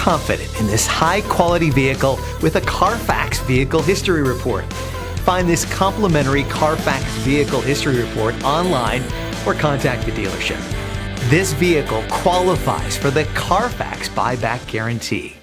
confident in this high-quality vehicle with a Carfax Vehicle History Report. Find this complimentary Carfax Vehicle History Report online or contact the dealership. This vehicle qualifies for the Carfax Buyback Guarantee.